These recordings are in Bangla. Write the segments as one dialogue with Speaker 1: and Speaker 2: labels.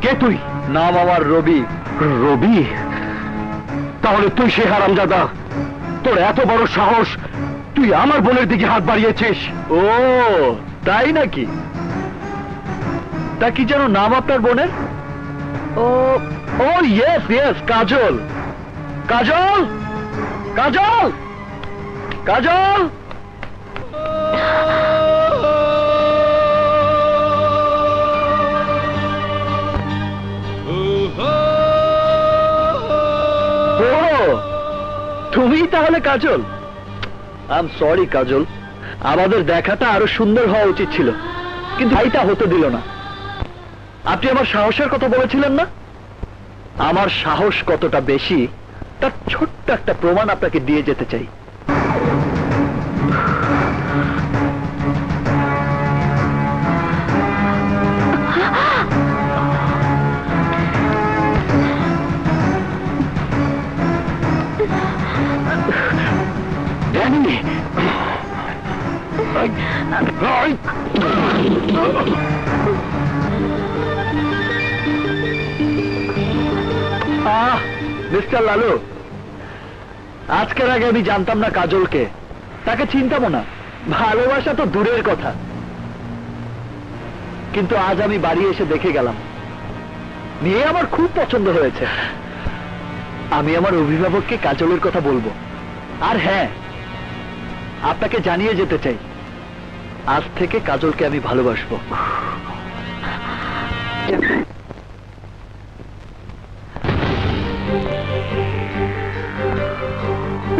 Speaker 1: কে তুই?
Speaker 2: নাম আমার রবি।
Speaker 1: রবি? তাহলে তুই সে হারামজাদা, তোর এত বড় সাহস, তুই আমার বোনের দিকে হাত বাড়িয়েছিস?
Speaker 2: ও তাই নাকি? তা কি যেন নাম আপনার বোনের? ও ও ইয়েস ইয়েস, কাজল। কাজল, কাজল, কাজল। তুমি তাহলে কাজল? আই এম সরি কাজল, আমাদের দেখাটা আরো সুন্দর হওয়া উচিত ছিল, কিন্তু এইটা হতে দিল না। আপনি আমার সাহসের কথা বলেছিলেন না? আমার সাহস কতটা বেশি তার ছোট্ট একটা প্রমাণ আপনাকে দিয়ে যেতে চাই। মিস্টার লালু, আজকের আগে আমি জানতাম না কাজলকে, তাকে চিনতামও না, ভালোবাসা তো দূরের কথা। কিন্তু আজ আমি বাড়ি এসে দেখে গেলাম, মেয়ে আমার খুব পছন্দ হয়েছে। আমি আমার অভিভাবককে কাজলের কথা বলবো। আর হ্যাঁ, আপনাকে জানিয়ে যেতে চাই, আজ থেকে কাজলকে আমি ভালোবাসবো।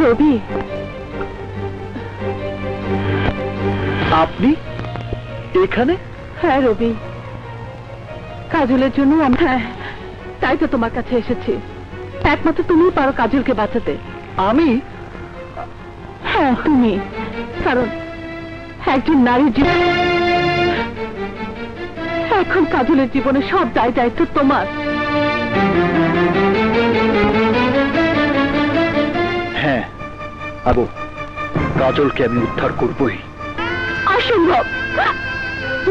Speaker 3: রবি,
Speaker 2: আপনি এখানে?
Speaker 3: হ্যাঁ রবি, কাজলের জন্য হ্যাঁ, তাই তো তোমার কাছে এসেছি। একমাত্র তুমিই পারো কাজলকে বাঁচাতে।
Speaker 2: আমি?
Speaker 3: হ্যাঁ তুমি, কারণ একজন নারীর জীবন, এখন কাজলের জীবনে সব দায় দায়িত্ব তোমার।
Speaker 2: হ্যাঁ আবু, কাজলকে আমি উদ্ধার করবই।
Speaker 3: অসম্ভব,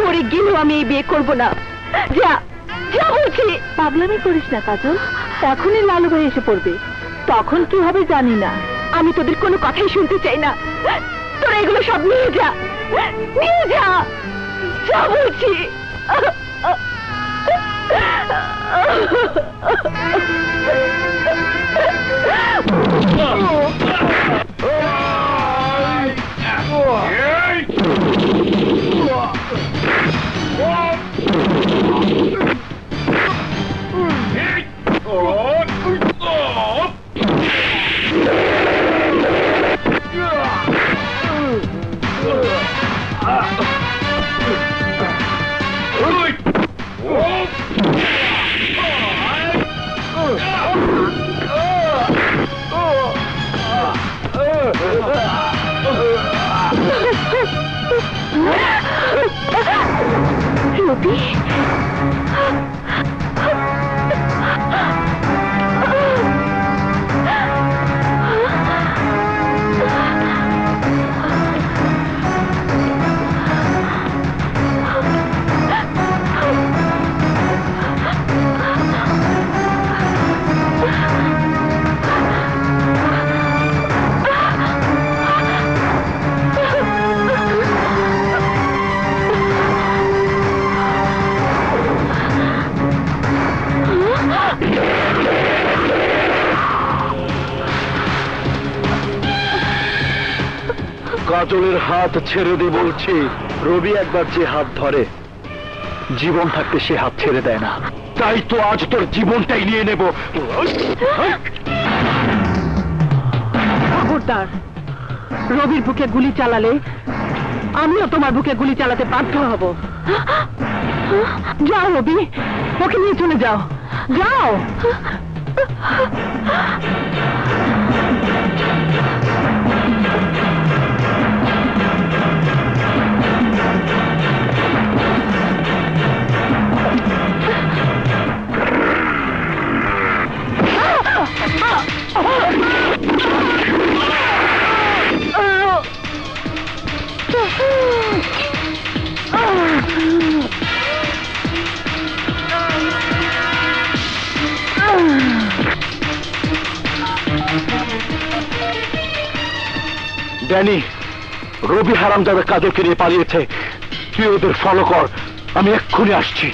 Speaker 3: মরে গেলেও আমি এই বিয়ে করবো না। যা যা বলছি। পাগলামি করিস না কাজল, এখনই লালু ভাই এসে পড়বে, তখন কি হবে জানি না। আমি তোদের কোনো কথাই শুনতে চাই না, তোরা এগুলো সব নিয়ে যা, নিয়ে যা, যা বলছি। রবি,
Speaker 2: কাজলের হাত ছেড়ে দে বলছি। রবি একবার যে হাত ধরে, জীবন থাকতে সে হাত ছেড়ে দেয় না। তাই তো আজ তোর জীবনটাই নিয়ে নেব।
Speaker 3: খবরদার, রবির বুকে গুলি চালালে আমিও তোমার বুকে গুলি চালাতে বাধ্য হব। যাও রবি, ওকে নিয়ে চলে যাও, যাও।
Speaker 1: ড্যানি, রবি হারামজাদা কাজলকে নিয়ে পালিয়েছে। তুই ওদের ফলো কর, আমি এক্ষুনি আসছি।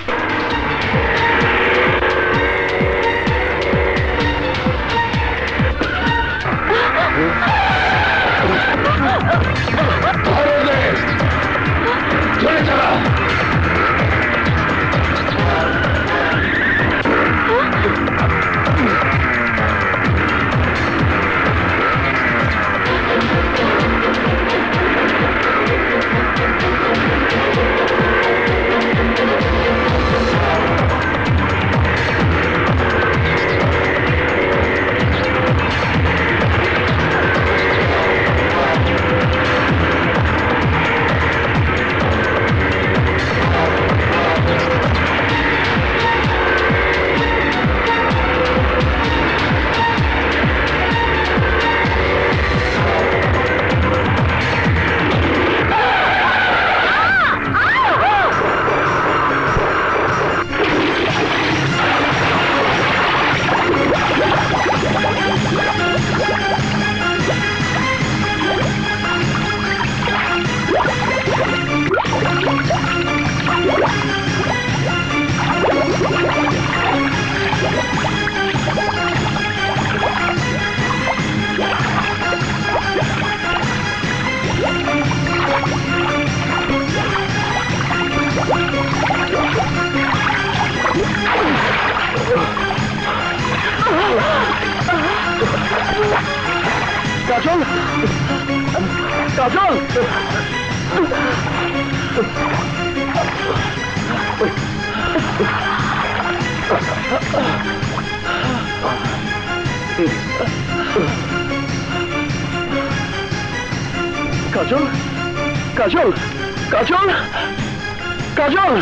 Speaker 1: কাজল, কাজল, কাজল, কাজল, কাজল,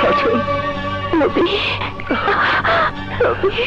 Speaker 1: কাজল।
Speaker 3: রবি, রবি,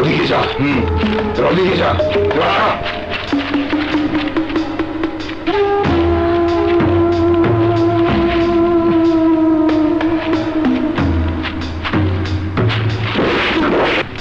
Speaker 1: ওদিকে যা, ওদিকে যা।